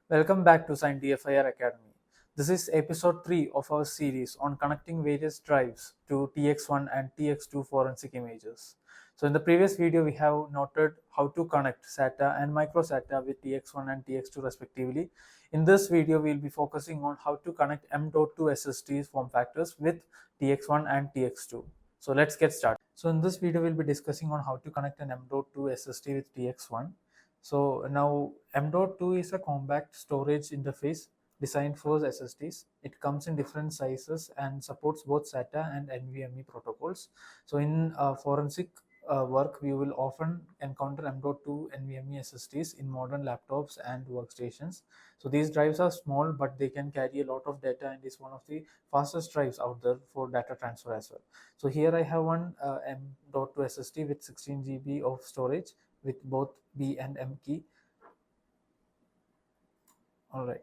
Welcome back to Cyint DFIR Academy. This is episode 3 of our series on connecting various drives to TX1 and TX2 forensic images. So in the previous video, we have noted how to connect SATA and microSATA with TX1 and TX2 respectively. In this video, we will be focusing on how to connect M.2 SSD form factors with TX1 and TX2. So let's get started. So in this video, we'll be discussing on how to connect an M.2 SSD with TX1. So now M.2 is a compact storage interface designed for SSDs. It comes in different sizes and supports both SATA and NVMe protocols. So in forensic work, we will often encounter M.2 NVMe SSDs in modern laptops and workstations. So these drives are small, but they can carry a lot of data and is one of the fastest drives out there for data transfer as well. So here I have one M.2 SSD with 16 GB of storage with both B and M key. All right.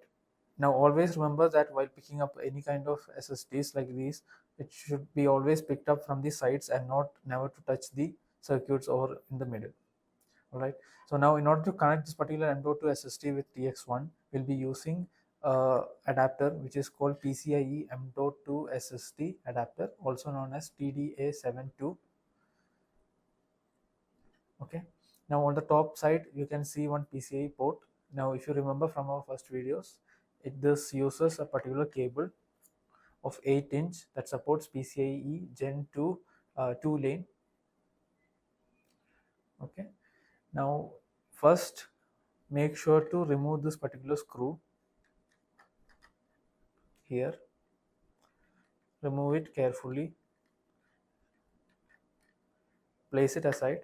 Now always remember that while picking up any kind of SSDs like these, it should be always picked up from the sides and never to touch the circuits or in the middle. All right. So now in order to connect this particular M.2 SSD with TX1, we'll be using adapter which is called PCIe M.2 SSD adapter, also known as TDA72. Okay. Now on the top side, you can see one PCIe port. Now if you remember from our first videos, this uses a particular cable of 8-inch that supports PCIe Gen 2 2-lane. Okay. Now first make sure to remove this particular screw here. Remove it carefully. Place it aside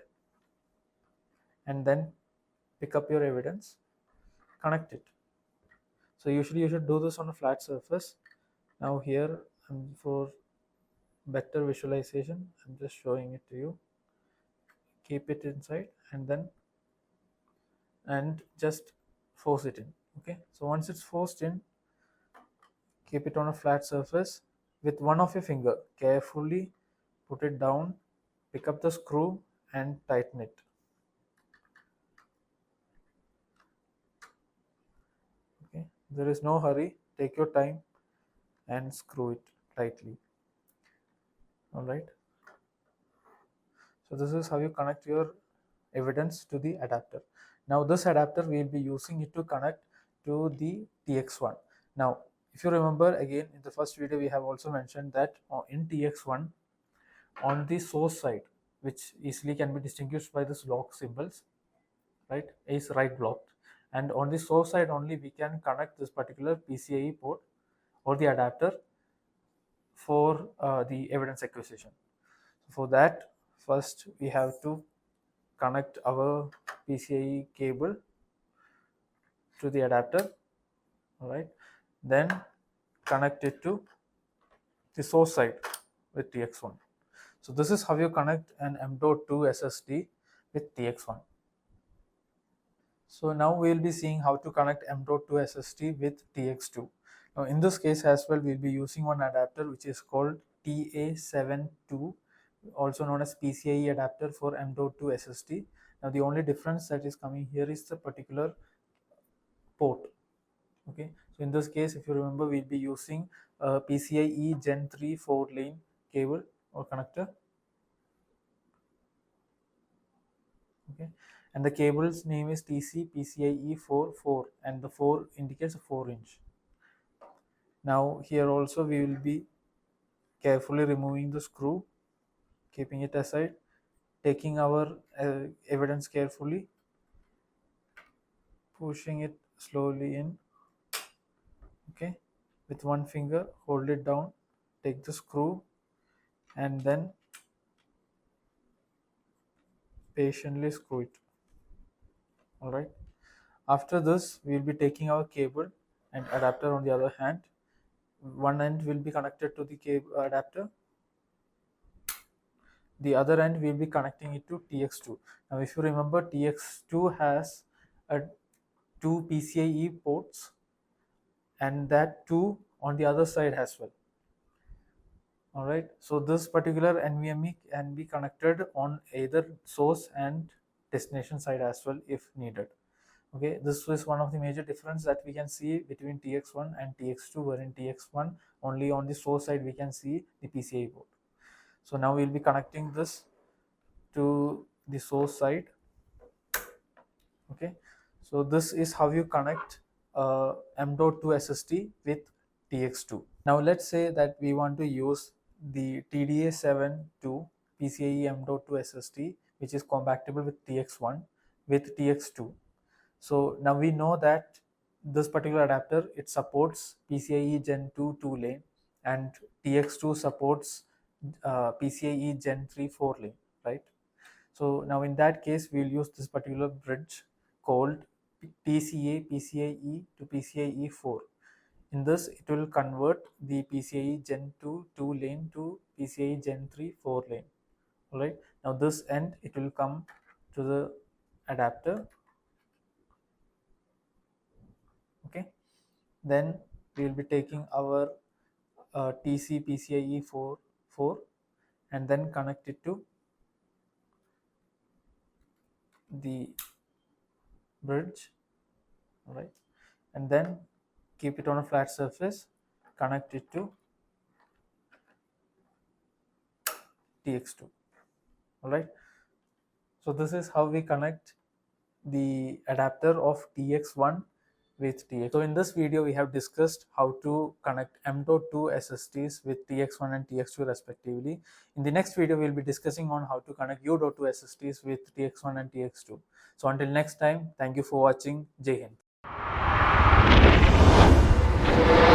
and then pick up your evidence. Connect it. So usually you should do this on a flat surface. Now here for better visualization, I'm just showing it to you. Keep it inside and just force it in. Okay, so once it's forced in, keep it on a flat surface. With one of your finger, carefully put it down, pick up the screw and tighten it. Okay, there is no hurry, take your time and screw it tightly. All right, so this is how you connect your evidence to the adapter. Now this adapter we will be using it to connect to the TX1. Now if you remember, again in the first video we have also mentioned that in TX1 on the source side, which easily can be distinguished by this lock symbols, right, is right blocked, and on the source side only we can connect this particular PCIe port or the adapter for the evidence acquisition. For that, first we have to connect our PCIe cable to the adapter. All right, then connect it to the source side with TX1. So this is how you connect an M.2 SSD with TX1. So now we will be seeing how to connect M.2 SSD with TX2. Now in this case as well, we will be using one adapter which is called TA72, also known as PCIe adapter for M.2 SSD. Now the only difference that is coming here is the particular port. Okay, so in this case, if you remember, we'll be using PCIe Gen 3 4-lane cable or connector. Okay, and the cable's name is TC PCIe 4 and the 4 indicates a 4-inch. Now here also we will be carefully removing the screw, keeping it aside, taking our evidence carefully, pushing it slowly in. Okay, with one finger hold it down, take the screw and then patiently screw it. All right, after this we will be taking our cable and adapter on the other hand. One end will be connected to the cable adapter, the other end we will be connecting it to TX2. Now if you remember, TX2 has two PCIe ports and that two on the other side as well. All right, so this particular NVMe can be connected on either source and destination side as well if needed. Okay, this is one of the major difference that we can see between TX1 and TX2, wherein TX1 only on the source side we can see the PCI port. So now we'll be connecting this to the source side. Okay, so this is how you connect M.2 SSD with TX2. Now let's say that we want to use the TDA7 to PCIe M.2 SSD, which is compatible with TX1 with TX2. So now we know that this particular adapter, it supports PCIe Gen 2 2-lane, and TX2 supports PCIe Gen 3 4-lane, right? So now in that case, we'll use this particular bridge called TCA PCIe to PCIe 4. In this, it will convert the PCIe Gen 2 2-lane to PCIe Gen 3 4-lane. All right. Now this end, it will come to the adapter. Okay. Then we will be taking our TC PCIe 4 and then connect it to the bridge. All right. And then keep it on a flat surface, connect it to TX2. All right. So this is how we connect the adapter of TX1 with TX. So in this video, we have discussed how to connect M.2 SSDs with TX1 and TX2 respectively. In the next video, we'll be discussing on how to connect U.2 SSDs with TX1 and TX2. So until next time, thank you for watching. Jai Hind.